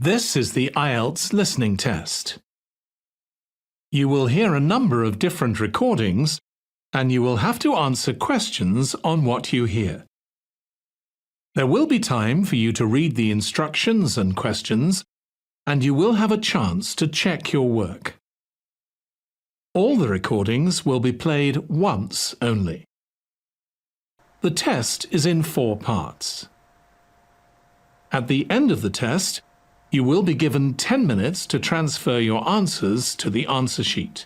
This is the Ielts listening test. You will hear a number of different recordings and you will have to answer questions on what you hear. There will be time for you to read the instructions and questions, and you will have a chance to check your work. All the recordings will be played once only. The test is in 4 parts. At the end of the test, you will be given 10 minutes to transfer your answers to the answer sheet.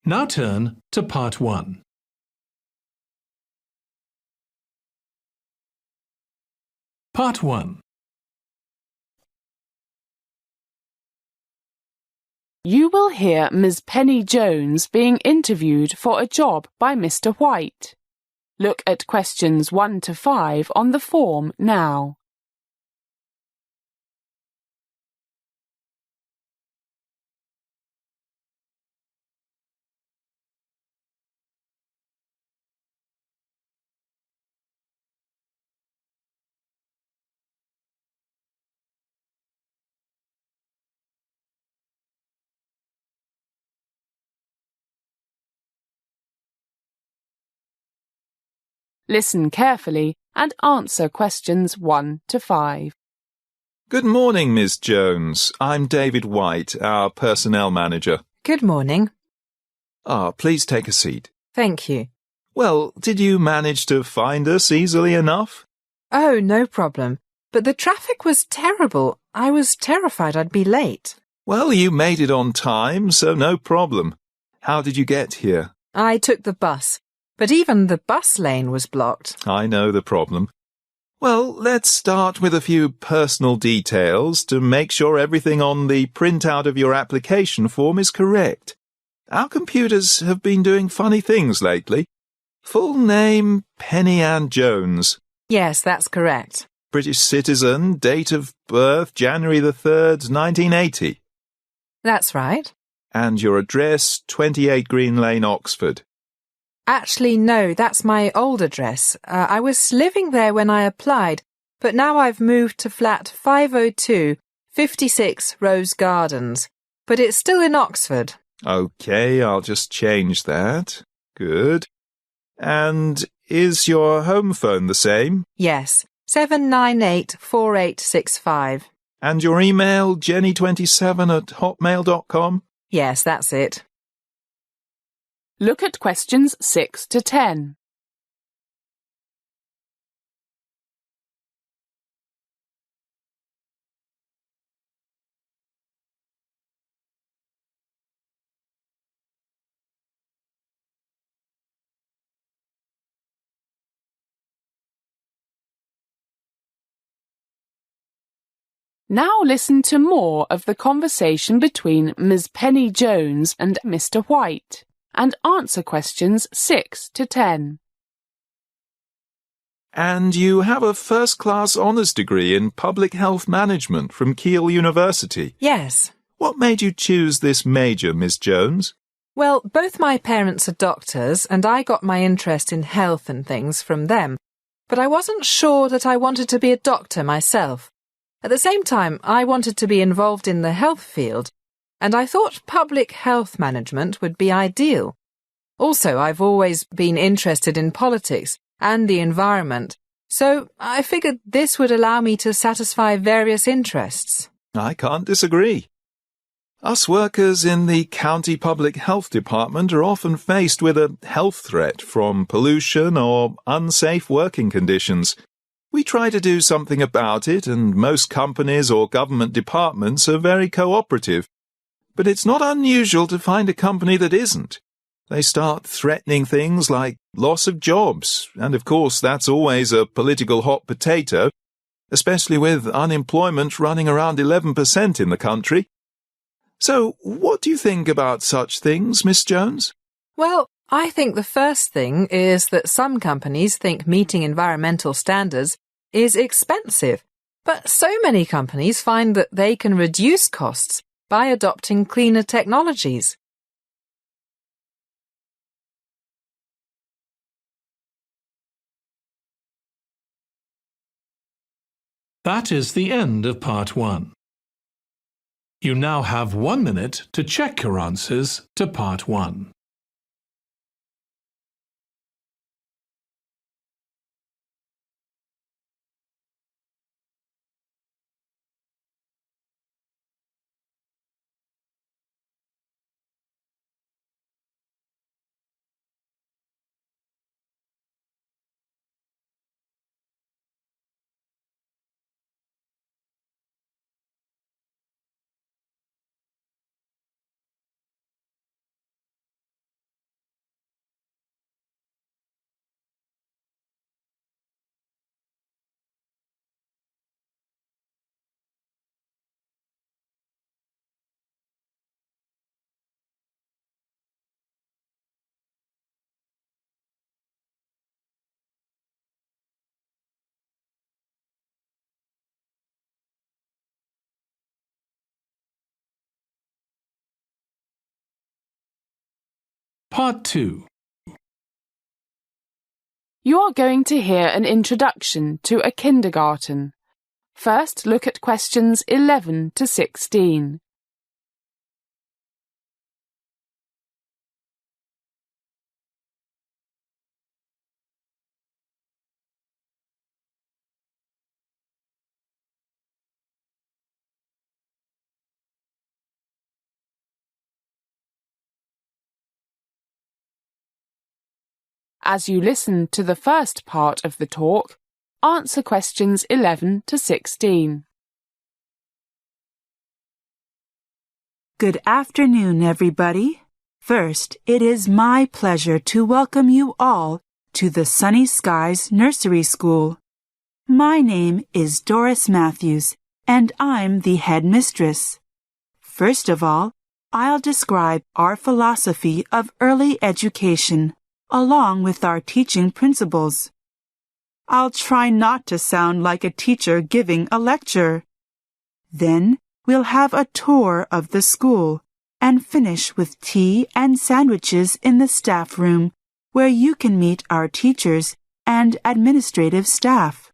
Now turn to Part 1. Part 1. You will hear Ms. Penny Jones being interviewed for a job by Mr. White. Look at questions 1 to 5 on the form now. Listen carefully and answer questions 1 to 5. Good morning, Miss Jones. I'm David White, our personnel manager. Good morning. Please take a seat. Thank you. Well, did you manage to find us easily enough? Oh, no problem. But the traffic was terrible. I was terrified I'd be late. Well, you made it on time, so no problem. How did you get here? I took the bus, but even the bus lane was blocked. I know the problem. Well, let's start with a few personal details to make sure everything on the printout of your application form is correct. Our computers have been doing funny things lately. Full name, Penny Ann Jones. Yes, that's correct. British citizen, date of birth, January the 3rd, 1980. That's right. And your address, 28 Green Lane, Oxford. Actually, no, that's my old address. I was living there when I applied, but now I've moved to flat 502, 56 Rose Gardens. But it's still in Oxford. OK, I'll just change that. Good. And is your home phone the same? Yes, 7984865. And your email, jenny27@hotmail.com? Yes, that's it. Look at questions 6 to 10. Now listen to more of the conversation between Ms. Penny Jones and Mr. White, and answer questions 6 to 10. And you have a first-class honours degree in public health management from Keele University. Yes. What made you choose this major, Miss Jones? Well, both my parents are doctors, and I got my interest in health and things from them. But I wasn't sure that I wanted to be a doctor myself. At the same time, I wanted to be involved in the health field, and I thought public health management would be ideal. Also, I've always been interested in politics and the environment, so I figured this would allow me to satisfy various interests. I can't disagree. Us workers in the county public health department are often faced with a health threat from pollution or unsafe working conditions. We try to do something about it, and most companies or government departments are very cooperative. But it's not unusual to find a company that isn't. They start threatening things like loss of jobs, and of course that's always a political hot potato, especially with unemployment running around 11% in the country. So, what do you think about such things, Miss Jones? Well, I think the first thing is that some companies think meeting environmental standards is expensive, but so many companies find that they can reduce costs by adopting cleaner technologies. That is the end of part 1. You now have 1 minute to check your answers to part 1. Part 2. You are going to hear an introduction to a kindergarten. First, look at questions 11 to 16. As you listen to the first part of the talk, answer questions 11 to 16. Good afternoon, everybody. First, it is my pleasure to welcome you all to the Sunny Skies Nursery School. My name is Doris Matthews, and I'm the headmistress. First of all, I'll describe our philosophy of early education, along with our teaching principles. I'll try not to sound like a teacher giving a lecture. Then we'll have a tour of the school and finish with tea and sandwiches in the staff room where you can meet our teachers and administrative staff.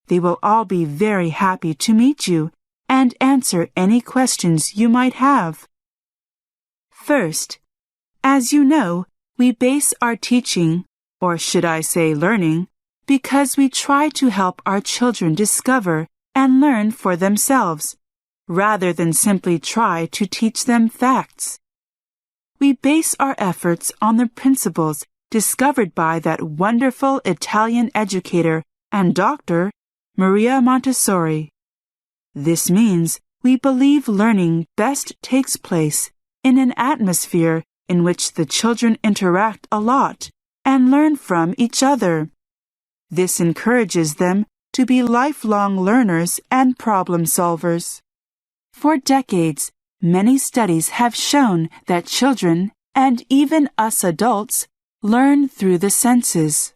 They will all be very happy to meet you and answer any questions you might have. First, as you know, we base our teaching, or should I say learning, because we try to help our children discover and learn for themselves, rather than simply try to teach them facts. We base our efforts on the principles discovered by that wonderful Italian educator and doctor, Maria Montessori. This means we believe learning best takes place in an atmosphere in which the children interact a lot and learn from each other. This encourages them to be lifelong learners and problem solvers. For decades, many studies have shown that children, and even us adults, learn through the senses.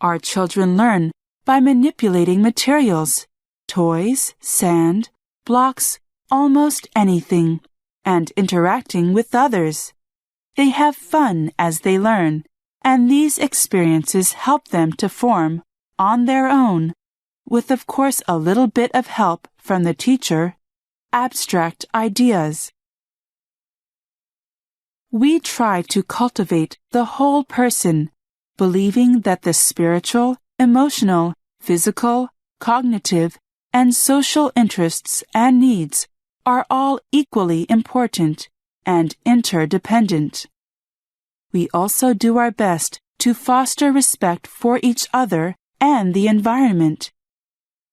Our children learn by manipulating materials, toys, sand, blocks, almost anything, and interacting with others. They have fun as they learn, and these experiences help them to form, on their own, with of course a little bit of help from the teacher, abstract ideas. We try to cultivate the whole person, believing that the spiritual, emotional, physical, cognitive, and social interests and needs are all equally important and interdependent. We also do our best to foster respect for each other and the environment.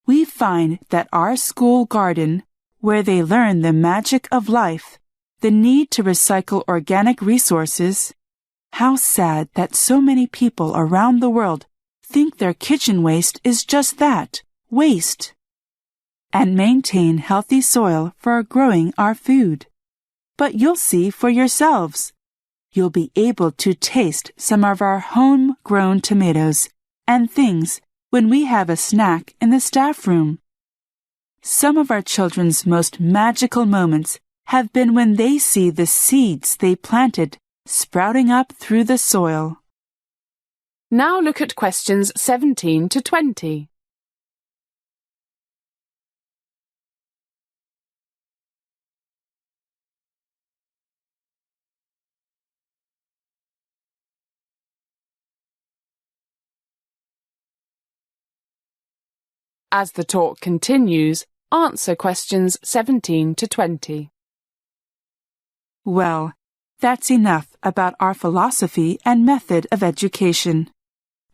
We find that our school garden, where they learn the magic of life, the need to recycle organic resources, how sad that so many people around the world think their kitchen waste is just that, waste, and maintain healthy soil for growing our food. But you'll see for yourselves. You'll be able to taste some of our home-grown tomatoes and things when we have a snack in the staff room. Some of our children's most magical moments have been when they see the seeds they planted sprouting up through the soil. Now look at questions 17 to 20. As the talk continues, answer questions 17 to 20. Well, that's enough about our philosophy and method of education.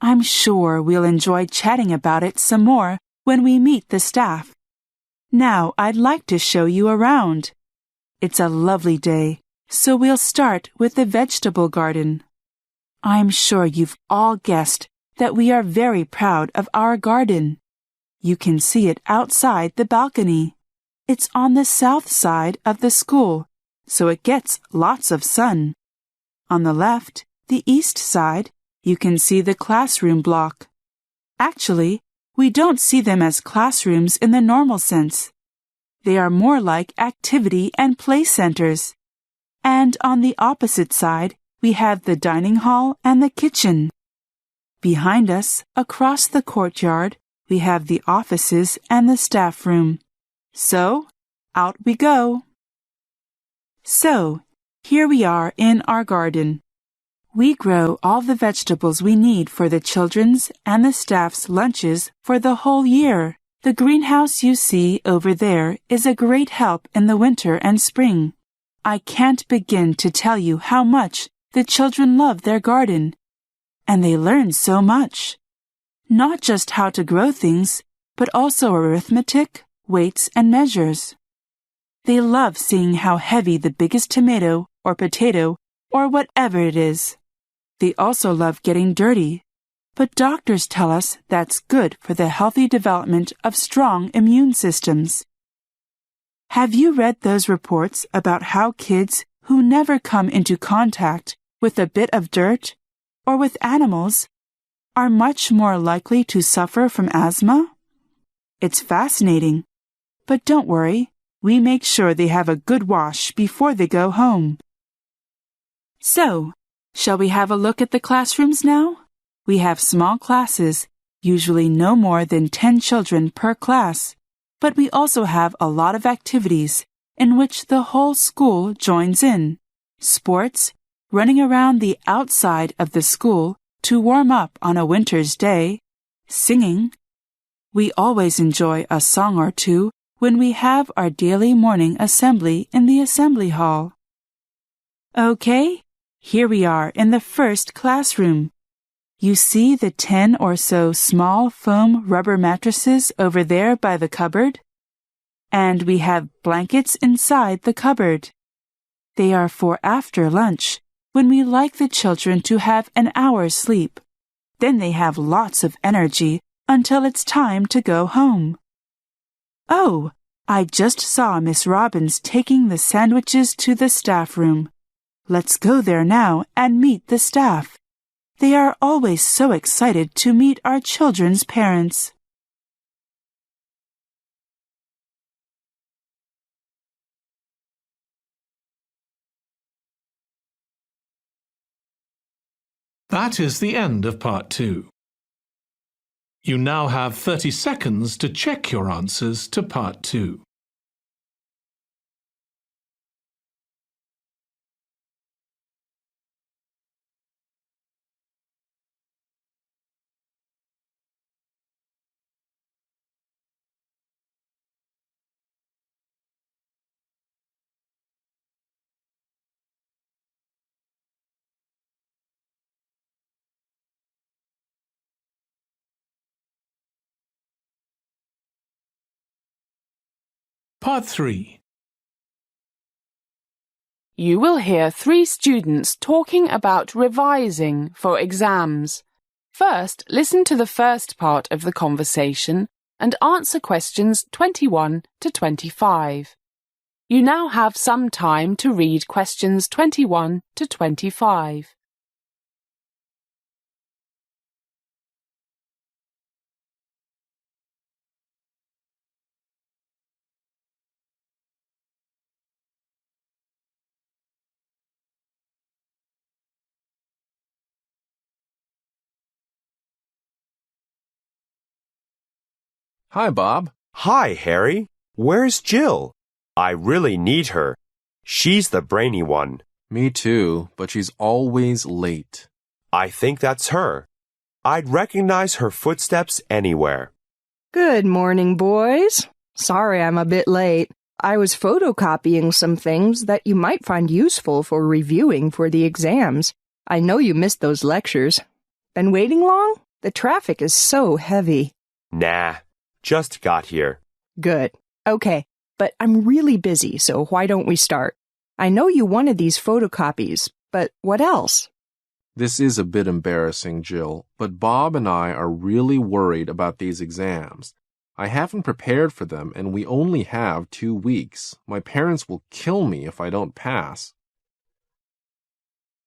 I'm sure we'll enjoy chatting about it some more when we meet the staff. Now I'd like to show you around. It's a lovely day, so we'll start with the vegetable garden. I'm sure you've all guessed that we are very proud of our garden. You can see it outside the balcony. It's on the south side of the school, so it gets lots of sun. On the left, the east side, you can see the classroom block. Actually, we don't see them as classrooms in the normal sense. They are more like activity and play centers. And on the opposite side, we have the dining hall and the kitchen. Behind us, across the courtyard, we have the offices and the staff room. So, out we go. So, here we are in our garden. We grow all the vegetables we need for the children's and the staff's lunches for the whole year. The greenhouse you see over there is a great help in the winter and spring. I can't begin to tell you how much the children love their garden. And they learn so much. Not just how to grow things, but also arithmetic, weights, and measures. They love seeing how heavy the biggest tomato or potato or whatever it is. They also love getting dirty, but doctors tell us that's good for the healthy development of strong immune systems. Have you read those reports about how kids who never come into contact with a bit of dirt or with animals are much more likely to suffer from asthma? It's fascinating, but don't worry, we make sure they have a good wash before they go home. So, shall we have a look at the classrooms now? We have small classes, usually no more than 10 children per class, but we also have a lot of activities in which the whole school joins in. Sports, running around the outside of the school to warm up on a winter's day, singing. We always enjoy a song or two when we have our daily morning assembly in the assembly hall. Okay, here we are in the first classroom. You see the 10 or so small foam rubber mattresses over there by the cupboard? And we have blankets inside the cupboard. They are for after lunch, when we like the children to have an hour's sleep. Then they have lots of energy until it's time to go home. Oh, I just saw Miss Robbins taking the sandwiches to the staff room. Let's go there now and meet the staff. They are always so excited to meet our children's parents. That is the end of part 2. You now have 30 seconds to check your answers to part 2. Part 3. You will hear 3 students talking about revising for exams. First, listen to the first part of the conversation and answer questions 21 to 25. You now have some time to read questions 21 to 25. Hi, Bob. Hi, Harry. Where's Jill? I really need her. She's the brainy one. Me too, but she's always late. I think that's her. I'd recognize her footsteps anywhere. Good morning, boys. Sorry I'm a bit late. I was photocopying some things that you might find useful for reviewing for the exams. I know you missed those lectures. Been waiting long? The traffic is so heavy. Nah, just got here. Good. Okay, but I'm really busy, so why don't we start? I know you wanted these photocopies, but what else? This is a bit embarrassing, Jill, but Bob and I are really worried about these exams. I haven't prepared for them, and we only have 2 weeks. My parents will kill me if I don't pass.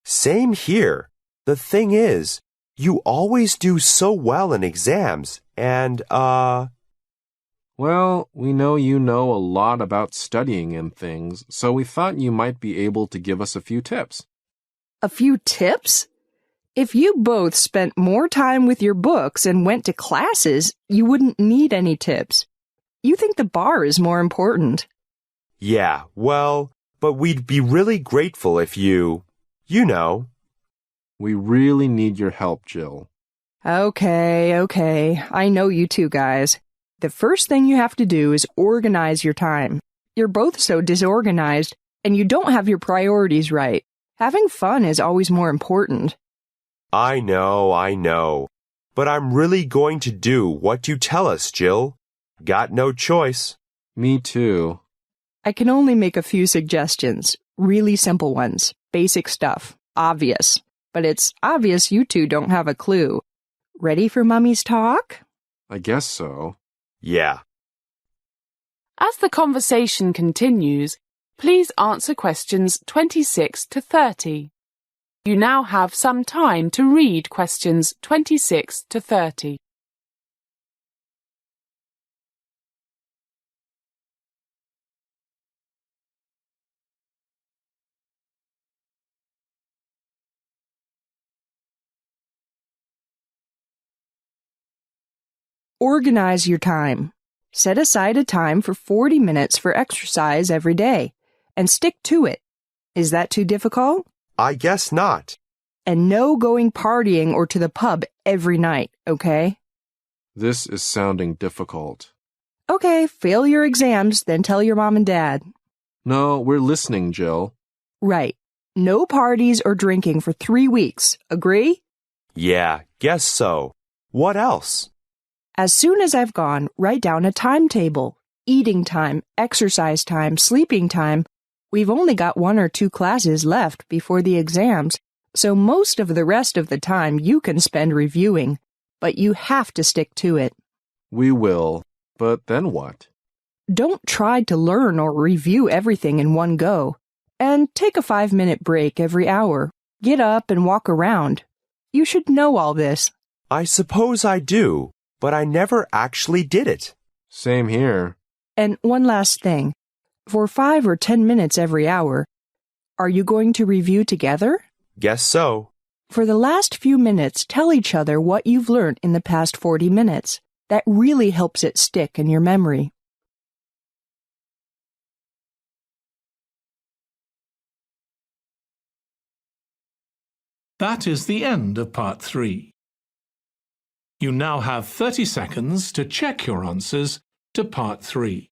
Same here. The thing is, you always do so well in exams, and, Well, we know you know a lot about studying and things, so we thought you might be able to give us a few tips. A few tips? If you both spent more time with your books and went to classes, you wouldn't need any tips. You think the bar is more important. yeah, well, but we'd be really grateful if you know. We really need your help, Jill. Okay. I know you two guys. The first thing you have to do is organize your time. You're both so disorganized, and you don't have your priorities right. Having fun is always more important. I know. But I'm really going to do what you tell us, Jill. Got no choice. Me too. I can only make a few suggestions. Really simple ones. Basic stuff. Obvious. But it's obvious you two don't have a clue. Ready for Mummy's talk? I guess so. Yeah. As the conversation continues, please answer questions 26 to 30. You now have some time to read questions 26 to 30. Organize your time. Set aside a time for 40 minutes for exercise every day, and stick to it. Is that too difficult? I guess not. And no going partying or to the pub every night, okay? This is sounding difficult. Okay, fail your exams, then tell your mom and dad. No, we're listening, Jill. Right. No parties or drinking for 3 weeks. Agree? Yeah, guess so. What else? As soon as I've gone, write down a timetable. Eating time, exercise time, sleeping time. We've only got 1 or 2 classes left before the exams, so most of the rest of the time you can spend reviewing, but you have to stick to it. We will, but then what? Don't try to learn or review everything in one go. And take a 5-minute break every hour. Get up and walk around. You should know all this. I suppose I do, but I never actually did it. Same here. And one last thing. For 5 or 10 minutes every hour, are you going to review together? Guess so. For the last few minutes, tell each other what you've learned in the past 40 minutes. That really helps it stick in your memory. That is the end of part 3. You now have 30 seconds to check your answers to part 3.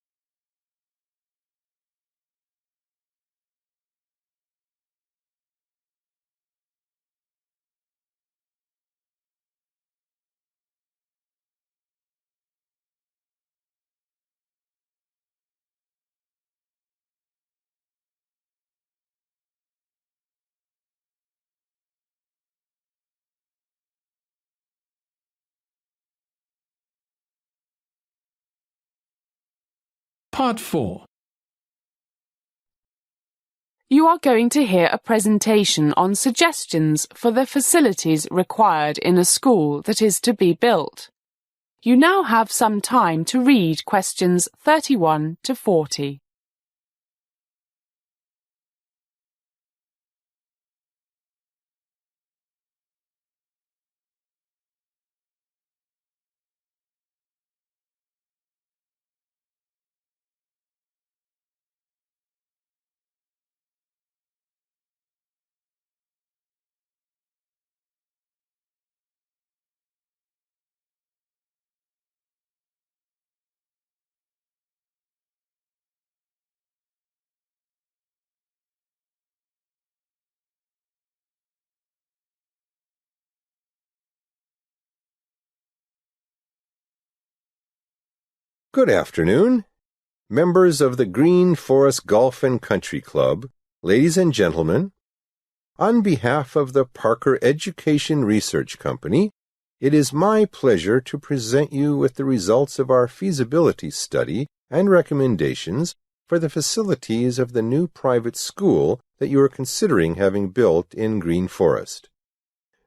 Part 4. You are going to hear a presentation on suggestions for the facilities required in a school that is to be built. You now have some time to read questions 31 to 40. Good afternoon. Members of the Green Forest Golf and Country Club, ladies and gentlemen, on behalf of the Parker Education Research Company, it is my pleasure to present you with the results of our feasibility study and recommendations for the facilities of the new private school that you are considering having built in Green Forest.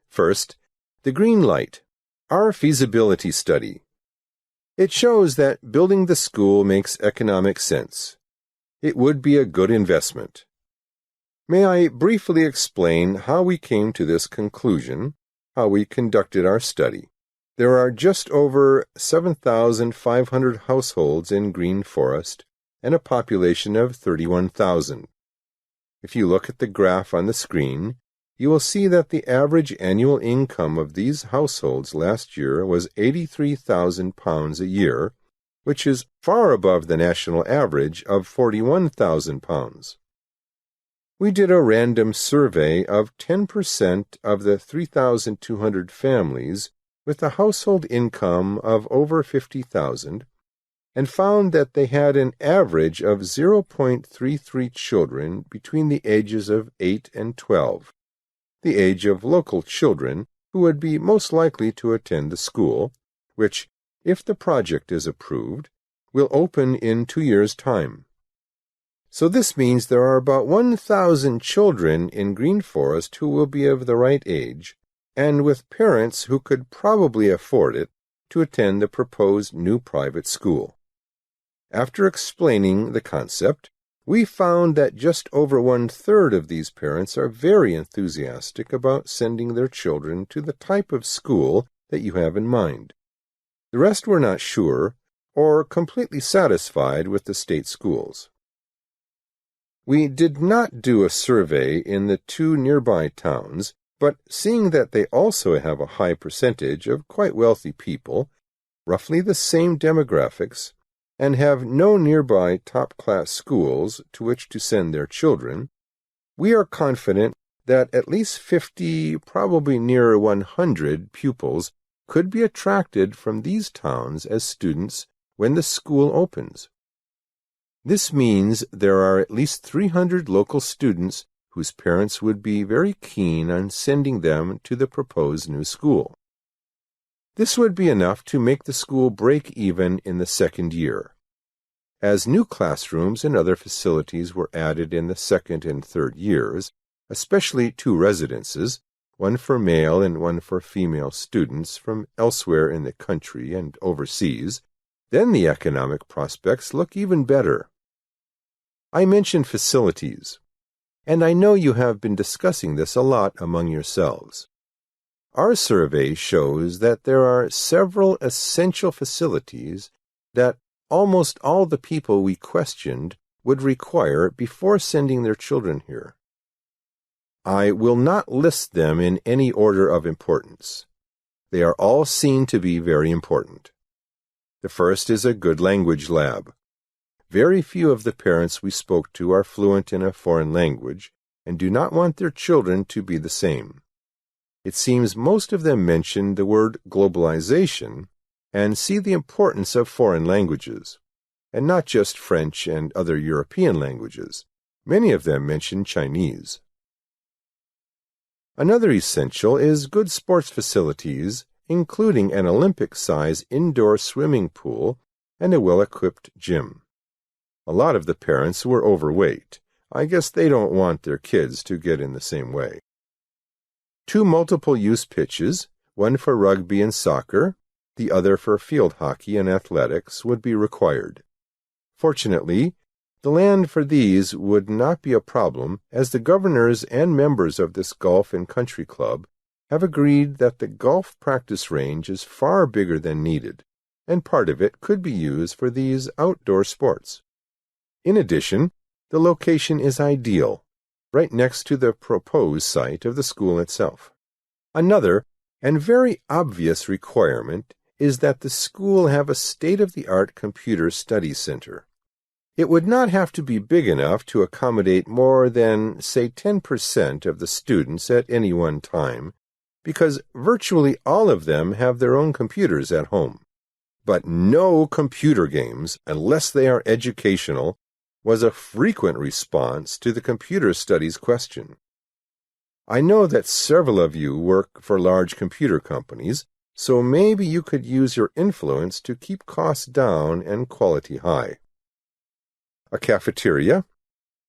First, the green light, our feasibility study. It shows that building the school makes economic sense. It would be a good investment. May I briefly explain how we came to this conclusion, how we conducted our study? There are just over 7,500 households in Green Forest and a population of 31,000. If you look at the graph on the screen, you will see that the average annual income of these households last year was £83,000 a year, which is far above the national average of £41,000. We did a random survey of 10% of the 3,200 families with a household income of over $50,000 and found that they had an average of 0.33 children between the ages of 8 and 12, the age of local children who would be most likely to attend the school, which, if the project is approved, will open in 2 years' time. So this means there are about 1,000 children in Green Forest who will be of the right age, and with parents who could probably afford it, to attend the proposed new private school. After explaining the concept, we found that just over 1/3 of these parents are very enthusiastic about sending their children to the type of school that you have in mind. The rest were not sure or completely satisfied with the state schools. We did not do a survey in the 2 nearby towns, but seeing that they also have a high percentage of quite wealthy people, roughly the same demographics, and have no nearby top-class schools to which to send their children, we are confident that at least 50, probably near 100 pupils could be attracted from these towns as students when the school opens. This means there are at least 300 local students whose parents would be very keen on sending them to the proposed new school. This would be enough to make the school break even in the second year. As new classrooms and other facilities were added in the second and third years, especially 2 residences, one for male and one for female students from elsewhere in the country and overseas, then the economic prospects look even better. I mentioned facilities, and I know you have been discussing this a lot among yourselves. Our survey shows that there are several essential facilities that almost all the people we questioned would require before sending their children here. I will not list them in any order of importance. They are all seen to be very important. The first is a good language lab. Very few of the parents we spoke to are fluent in a foreign language and do not want their children to be the same. It seems most of them mention the word globalization and see the importance of foreign languages, and not just French and other European languages. Many of them mention Chinese. Another essential is good sports facilities, including an Olympic-size indoor swimming pool and a well-equipped gym. A lot of the parents were overweight. I guess they don't want their kids to get in the same way. 2 multiple-use pitches, one for rugby and soccer, the other for field hockey and athletics, would be required. Fortunately, the land for these would not be a problem, as the governors and members of this golf and country club have agreed that the golf practice range is far bigger than needed, and part of it could be used for these outdoor sports. In addition, the location is ideal, right next to the proposed site of the school itself. Another, and very obvious requirement, is that the school have a state-of-the-art computer study center. It would not have to be big enough to accommodate more than, say, 10% of the students at any one time, because virtually all of them have their own computers at home. but no computer games unless they are educational was a frequent response to the computer studies question. I know that several of you work for large computer companies, so maybe you could use your influence to keep costs down and quality high. A cafeteria?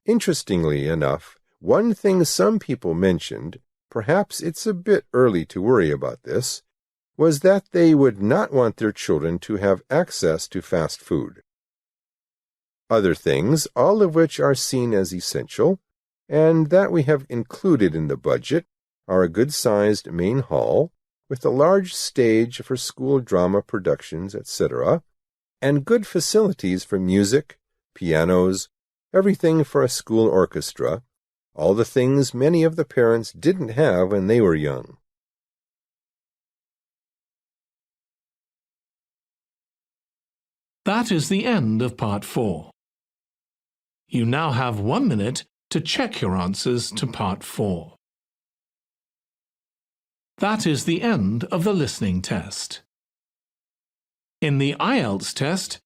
Interestingly enough, one thing some people mentioned, perhaps it's a bit early to worry about this, was that they would not want their children to have access to fast food. Other things, all of which are seen as essential, and that we have included in the budget, are a good-sized main hall, with a large stage for school drama productions, etc., and good facilities for music, pianos, everything for a school orchestra, all the things many of the parents didn't have when they were young. That is the end of Part 4. You now have 1 minute to check your answers to Part 4. That is the end of the listening test. In the Ielts test,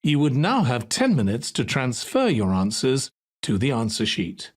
you would now have 10 minutes to transfer your answers to the answer sheet.